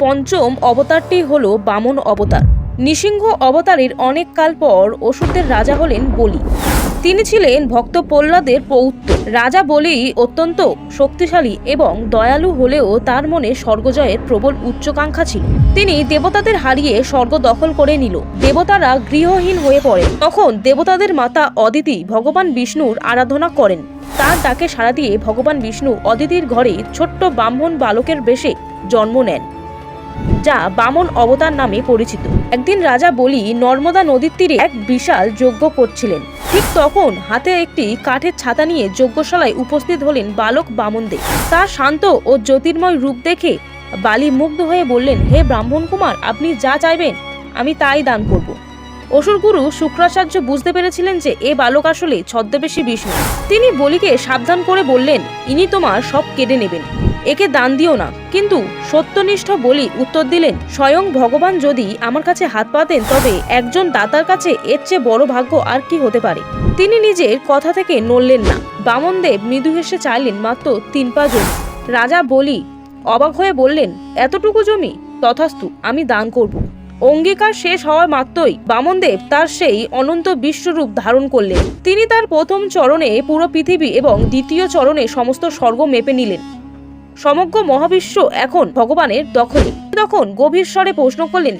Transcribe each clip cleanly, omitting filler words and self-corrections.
পঞ্চম অবতারটি হল বামন অবতার। নৃসিংহ অবতারের অনেক কাল পর অসুরদের রাজা হলেন বলি। তিনি ছিলেন ভক্ত প্রহ্লাদের পৌত্র। রাজা বলি অত্যন্ত শক্তিশালী এবং দয়ালু হলেও তার মনে স্বর্গজয়ের প্রবল উচ্চাকাঙ্ক্ষা ছিল। তিনি দেবতাদের হারিয়ে স্বর্গ দখল করে নিল। দেবতারা গৃহহীন হয়ে পড়ে। তখন দেবতাদের মাতা অদিতি ভগবান বিষ্ণুর আরাধনা করেন। তার ডাকে সাড়া দিয়ে ভগবান বিষ্ণু অদিতির ঘরে ছোট্ট ব্রাহ্মণ বালকের বেশে জন্ম নেন, যা বামন অবতার নামে পরিচিত। একদিন রাজা বলি নর্মদা নদীর তীরে এক বিশাল যজ্ঞ করছিলেন। ঠিক তখন হাতে একটি কাঠের ছাতা নিয়ে যজ্ঞশালায় উপস্থিত হলেন বালক বামনদেব। তার শান্ত ও জ্যোতির্ময় রূপ দেখে বালি মুগ্ধ হয়ে বললেন, হে ব্রাহ্মণ কুমার, আপনি যা চাইবেন আমি তাই দান করব। অসুরগুরু শুক্রাচার্য বুঝতে পেরেছিলেন যে এ বালক আসলে ছদ্মবেশী বিষ্ণু। তিনি বলিকে সাবধান করে বললেন, ইনি তোমার সব কেড়ে নেবেন, একে দান দিও না। কিন্তু সত্যনিষ্ঠ বলি উত্তর দিলেন, স্বয়ং ভগবান যদি আমার কাছে হাত পাতেন তবে একজন দাতার কাছে এর চেয়ে বড় ভাগ্য আর কি হতে পারে। তিনি নিজের কথা থেকে নড়লেন না। বামনদেব মৃদু হেসে চাইলেন মাত্র 3 পা জমি। রাজা বলি অবাক হয়ে বললেন, এতটুকু জমি? তথাস্তু, আমি দান করব। অঙ্গীকার শেষ হওয়া মাত্রই বামনদেব তার সেই অনন্ত বিশ্বরূপ ধারণ করলেন। তিনি তার প্রথম চরণে পুরো পৃথিবী এবং দ্বিতীয় চরণে সমস্ত স্বর্গ মেপে নিলেন। সমগ্র মহাবিশ্ব এখন ভগবানের দখলে। তখন গভীর স্বরে প্রশ্ন করলেন,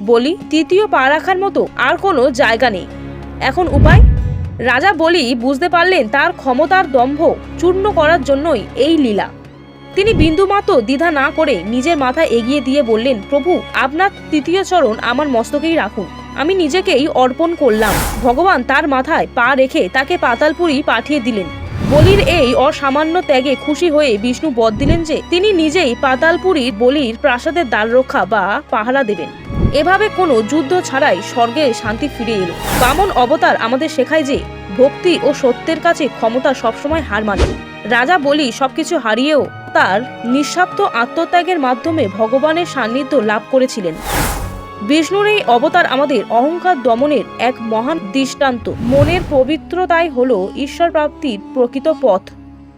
বলি তৃতীয় পা রাখার মতো আর কোনো জায়গা নেই, এখন উপায়? রাজা বলি বুঝতে পারলেন তার ক্ষমতার দম্ভ চূর্ণ করার জন্যই এই লীলা। তিনি বিন্দুমাত্র দ্বিধা না করে নিজের মাথা এগিয়ে দিয়ে বললেন, প্রভু, আপনার তৃতীয় চরণ আমার মস্তকেই রাখুন, আমি নিজেকেই অর্পণ করলাম। ভগবান তার মাথায় পা রেখে তাকে পাতালপুরী পাঠিয়ে দিলেন। বলির এই অসামান্য ত্যাগে খুশি হয়ে বিষ্ণু বর দিলেন যে তিনি নিজেই পাতালপুরীর বলির প্রাসাদের দ্বার রক্ষা বা পাহারা দেবেন। এভাবে কোনো যুদ্ধ ছাড়াই স্বর্গে শান্তি ফিরে এলো। বামন অবতার আমাদের শেখায় যে ভক্তি ও সত্যের কাছে ক্ষমতা সবসময় হার মানে। রাজা বলি সবকিছু হারিয়েও তার নিঃস্বার্থ আত্মত্যাগের মাধ্যমে ভগবানের সান্নিধ্য লাভ করেছিলেন। বিষ্ণুর এই অবতার আমাদের অহংকার দমনের এক মহান দৃষ্টান্ত। মনের পবিত্রতাই হলো ঈশ্বর প্রাপ্তির প্রকৃত পথ।